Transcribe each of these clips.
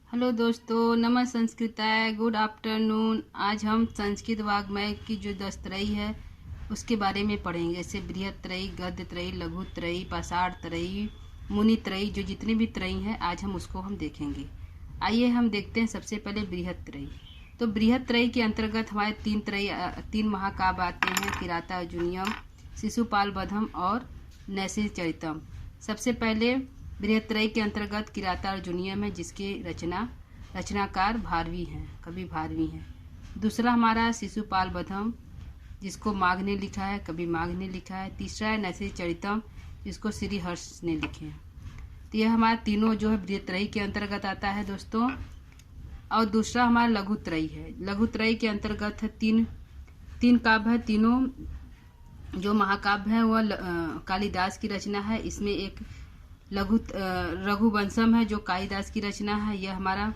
Hello दोस्तों, नमः संस्कृताय, गुड आफ्टरनून। आज हम संस्कृत वाग्मय की जो 10 त्रयी है उसके बारे में पढ़ेंगे। जैसे बृहत त्रयी, गद्य त्रयी, लघु त्रयी, पाषाण त्रयी, मुनि त्रयी, जो जितनी भी त्रयी हैं आज उसको हम देखेंगे। आइए हम देखते हैं सबसे पहले बृहत त्रयी। तो बृहत त्रयी के अंतर्गत हमारे तीन महाकाव्य आते हैं, किराता अर्जुनीयम, शिशुपाल वधम और नैषधीयचरितम। सबसे पहले बृहत्त्रयी के अंतर्गत किराता अर्जुनीयम है, जिसके रचनाकार भारवी हैं, कवि भारवी हैं। दूसरा हमारा शिशुपाल वधम, जिसको माघ ने लिखा है, कवि माघ ने लिखा है। तीसरा है नैषधीयचरितम, जिसको श्री हर्ष ने लिखे हैं। तो यह हमारा तीनों जो है बृहत्त्रयी के अंतर्गत आता है दोस्तों। और दूसरा हमारा लघुत्रयी है। लघुत्रयी के अंतर्गत है तीन काव्य है। तीनों जो महाकाव्य है वह कालिदास की रचना है। इसमें एक रघुवंशम है जो कालिदास की रचना है, यह हमारा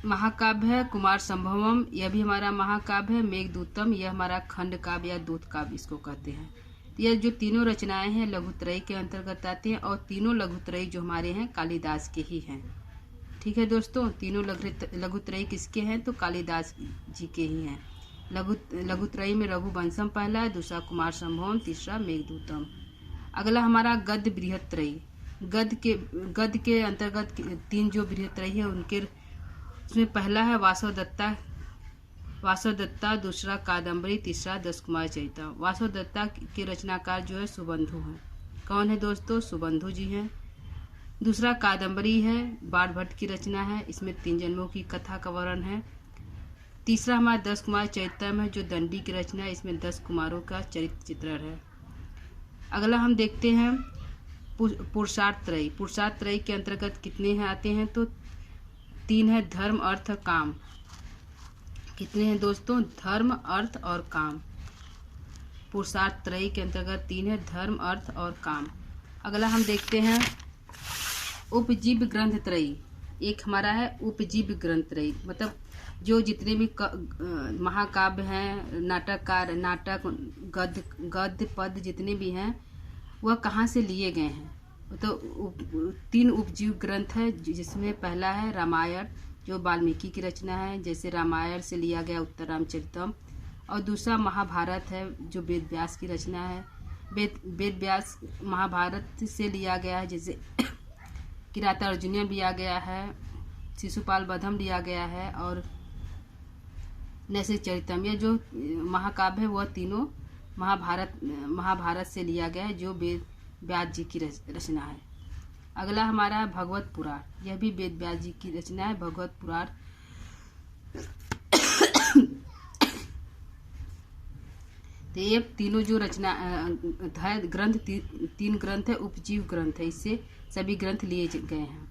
महाकाव्य है। कुमार संभवम, यह भी हमारा महाकाव्य है। मेघदूतम, यह हमारा खंड काव्य या दूत काव्य इसको कहते हैं। तो यह जो तीनों रचनाएं हैं लघुत्रयी के अंतर्गत आते हैं, और तीनों लघुत्रयी जो हमारे हैं कालिदास के ही हैं। ठीक है दोस्तों, तीनों लघुत्रयी किसके हैं? तो कालिदास जी के ही हैं। लघुत्रयी में रघुवंशम पहला है, दूसरा कुमार संभवम, तीसरा मेघदूतम। अगला हमारा गद्य बृहत्त्रयी। गद्य के अंतर्गत तीन जो बृहत्त्रयी है उनके उसमें पहला है वासव दत्ता, दूसरा कादम्बरी, तीसरा 10 कुमार चरिता। वासव दत्ता के रचनाकार जो है सुबंधु हैं। कौन है दोस्तों? सुबंधु जी हैं। दूसरा कादम्बरी है, बाणभट्ट की रचना है, इसमें 3 जन्मों की कथा का वर्णन है। तीसरा हमारा 10 कुमार चरितम है, जो दंडी की रचना है, इसमें 10 कुमारों का चरित्र चित्रण है। अगला हम देखते हैं पुरुषार्थ त्रयी। पुरुषार्थ त्रयी के अंतर्गत कितने हैं आते हैं? तो 3 है, धर्म, अर्थ, काम। कितने हैं दोस्तों? धर्म, अर्थ और काम। पुरुषार्थ त्रयी के अंतर्गत 3 है, धर्म, अर्थ और काम। अगला हम देखते हैं उपजीव्य ग्रंथ त्रयी। एक हमारा है उपजीव्य ग्रंथ त्रयी, मतलब जो जितने भी महाकाव्य हैं, नाटक, गद्य पद जितने भी हैं वह कहाँ से लिए गए हैं? तो 3 उपजीव ग्रंथ है, जिसमें पहला है रामायण, जो वाल्मीकि की रचना है, जैसे रामायण से लिया गया उत्तर रामचरितम। और दूसरा महाभारत है, जो वेद व्यास की रचना है। वेद व्यास महाभारत से लिया गया है, जैसे किराता अर्जुनीयम लिया गया है, शिशुपाल वधम लिया गया है और नैषधीयचरितम। यह जो महाकाव्य है वह तीनों महाभारत से लिया गया है, जो वेद व्यास जी की रचना है। अगला हमारा है भगवत पुराण। यह भी वेद व्यास जी की रचना है, भगवत पुराण। तो ये तीनों जो रचना ग्रंथ 3 ग्रंथ है, उपजीव ग्रंथ है, इससे सभी ग्रंथ लिए गए हैं।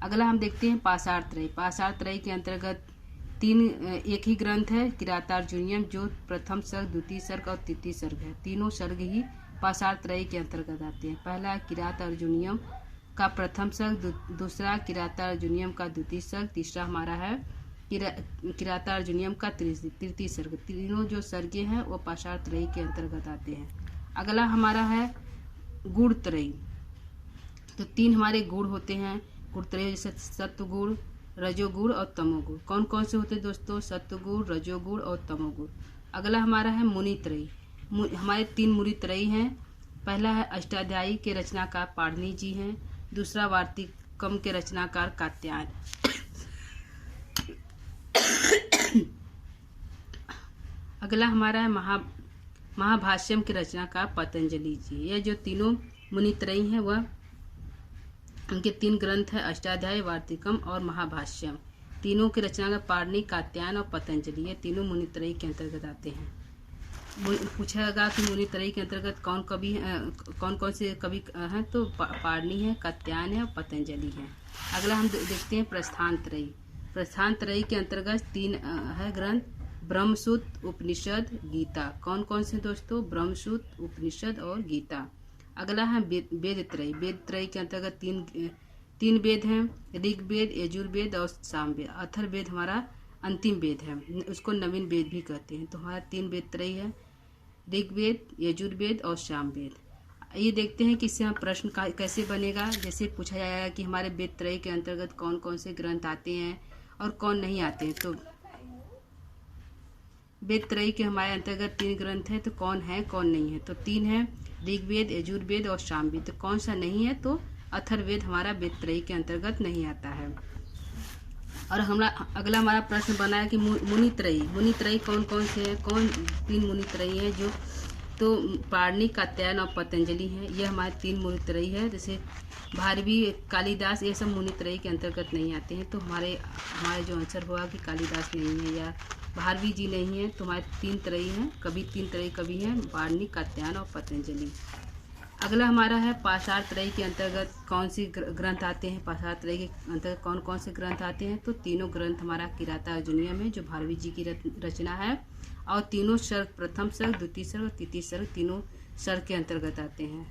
अगला हम देखते हैं पाषाण त्रयी। पाषाण त्रयी के अंतर्गत एक ही ग्रंथ है, किराता अर्जुनीयम, जो प्रथम सर्ग, द्वितीय सर्ग और तृतीय सर्ग है। तीनों सर्ग ही पाषाण त्रयी के अंतर्गत आते हैं। पहला किराता अर्जुनीयम का प्रथम सर्ग, दूसरा किराता अर्जुनीयम का द्वितीय सर्ग, तीसरा हमारा है किराता अर्जुनीयम का तृतीय सर्ग। तीनों जो सर्गे हैं वो पाषाण त्रयी के अंतर्गत आते हैं। अगला हमारा है गुण त्रयी। तो 3 हमारे गुण होते हैं गुण त्रयी, जैसे सत्वगुण, रजोगुण और तमोगुण। कौन कौन से होते हैं दोस्तों? सत्वगुण, रजोगुण और तमोगुण। अगला हमारा है मुनि त्रयी। हमारे 3 मुनि त्रयी हैं। पहला है अष्टाध्यायी के रचनाकार पाणिनि जी हैं, दूसरा वार्तिकम के रचनाकार कात्यायन, अगला हमारा है महाभाष्यम के रचनाकार पतंजलि जी। यह जो तीनों मुनि त्रयी हैं वह उनके 3 ग्रंथ है, अष्टाध्यायी, वार्तिकम और महाभाष्यम। तीनों के रचनाकार पाणिनि, कात्यायन और पतंजलि, ये तीनों मुनि त्रयी के अंतर्गत आते हैं। पूछेगा कि मुनि त्रयी के अंतर्गत कौन कौन से कवि हैं? तो पाणिनि है, कात्यायन है और पतंजलि है। अगला हम देखते हैं प्रस्थान त्रयी। प्रस्थान त्रयी के अंतर्गत 3 है ग्रंथ, ब्रह्मसूत्र, उपनिषद, गीता। कौन कौन से दोस्तों? ब्रह्मसूत्र, उपनिषद और गीता। अगला है वेद त्रयी। वेद त्रयी के अंतर्गत 3 वेद हैं, ऋग्वेद, यजुर्वेद और सामवेद। अथर्ववेद हमारा अंतिम वेद है, उसको नवीन वेद भी कहते हैं। तो हमारा 3 वेद त्रयी है, ऋग्वेद, यजुर्वेद और सामवेद। ये देखते हैं कि इससे हम प्रश्न कैसे बनेगा। जैसे पूछा जाएगा कि हमारे वेदत्रयी के अंतर्गत कौन कौन से ग्रंथ आते हैं और कौन नहीं आते हैं। तो वेदत्रयी के हमारे अंतर्गत 3 ग्रंथ हैं, तो कौन है कौन नहीं है। तो 3 है, ऋग्वेद, यजुर्वेद और सामवेद। तो कौन सा नहीं है, तो अथर्ववेद हमारा वेदत्रयी के अंतर्गत नहीं आता है। और अगला हमारा प्रश्न बना है कि मुनित्रयी कौन कौन से हैं, कौन 3 मुनित्रयी हैं जो, तो पाणिनि, कात्यायन और पतंजलि हैं। ये हमारे 3 मुनित्रयी है। जैसे भारवी, कालिदास, ये सब मुनित्रयी के अंतर्गत नहीं आते हैं। तो हमारे जो आंसर हुआ कि कालिदास नहीं है या भारवी जी नहीं है। तो हमारे 3 त्रयी हैं, 3 त्रयी कवि हैं, पाणिनि, कात्यायन और पतंजलि। अगला हमारा है पाषाण त्रयी के अंतर्गत कौन सी ग्रंथ आते हैं। पाषाण त्रयी के अंतर्गत कौन कौन से ग्रंथ आते हैं, तो तीनों ग्रंथ हमारा किराता अर्जुनीयम है जो भारवी जी की रचना है। और तीनों सर्ग, प्रथम सर्ग, द्वितीय सर्ग और तृतीय सर्ग, तीनों सर्ग के अंतर्गत आते हैं।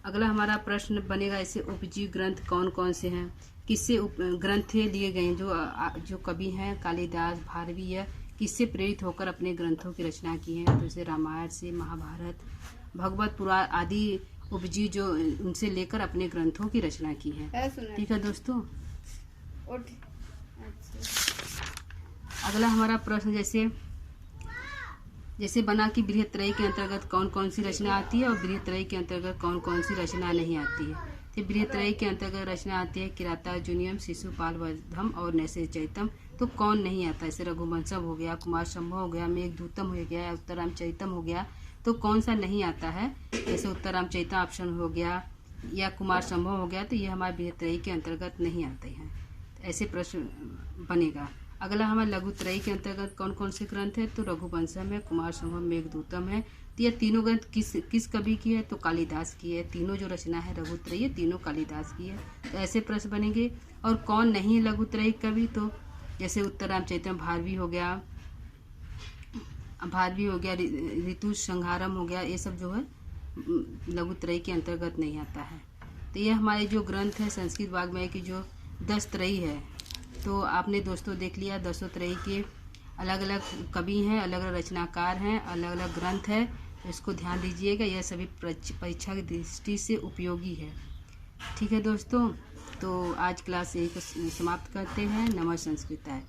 अगला हमारा प्रश्न बनेगा ऐसे उपजीव ग्रंथ कौन कौन से हैं, किससे ग्रंथ लिए गए जो कवि हैं कालिदास, भारवी, या किससे प्रेरित होकर अपने ग्रंथों की रचना की है। जैसे रामायण से, महाभारत, भगवत पुराण आदि उपजीव जो उनसे लेकर अपने ग्रंथों की रचना की है। ठीक है दोस्तों। अगला हमारा प्रश्न जैसे बना कि बृहत्त्रयी के अंतर्गत कौन कौन सी रचना आती है और बृहत्त्रयी के अंतर्गत कौन कौन सी रचना नहीं आती है। तो बृहत्त्रयी के अंतर्गत रचना आती है किरातार्जुनीयम, शिशुपालवधम और नैषधीयचरितम। तो कौन नहीं आता, जैसे रघुवंशम हो गया, कुमार संभव हो गया, मेघदूतम हो गया, उत्तरामचरितम हो गया। तो कौन सा नहीं आता है, जैसे उत्तरामचरितम ऑप्शन हो गया या कुमार संभव हो गया। तो ये हमारे बृहत्त्रयी के अंतर्गत नहीं आते हैं। ऐसे प्रश्न बनेगा। अगला हमारे लघुत्रयी के अंतर्गत कौन कौन से ग्रंथ है, तो रघुवंशम है, कुमार संभव, मेघदूतम है। तो ये तीनों ग्रंथ किस कवि की है, तो कालिदास की है। तीनों जो रचना है लघुत्रयी, तीनों कालिदास की है। तो ऐसे प्रश्न बनेंगे। और कौन नहीं लघुत्रयी कवि, तो जैसे उत्तरामचरितम भारवी हो गया, ऋतु संहारम हो गया, ये सब जो है लघुत्रयी के अंतर्गत नहीं आता है। तो ये हमारे जो ग्रंथ है संस्कृत वाग्मय की जो 10 त्रयी है। तो आपने दोस्तों देख लिया 10 त्रयी के अलग अलग कवि हैं, अलग अलग रचनाकार हैं, अलग अलग ग्रंथ है। तो इसको ध्यान दीजिएगा, यह सभी परीक्षा की दृष्टि से उपयोगी है। ठीक है दोस्तों, तो आज क्लास 1 समाप्त करते हैं। नमः संस्कृताय।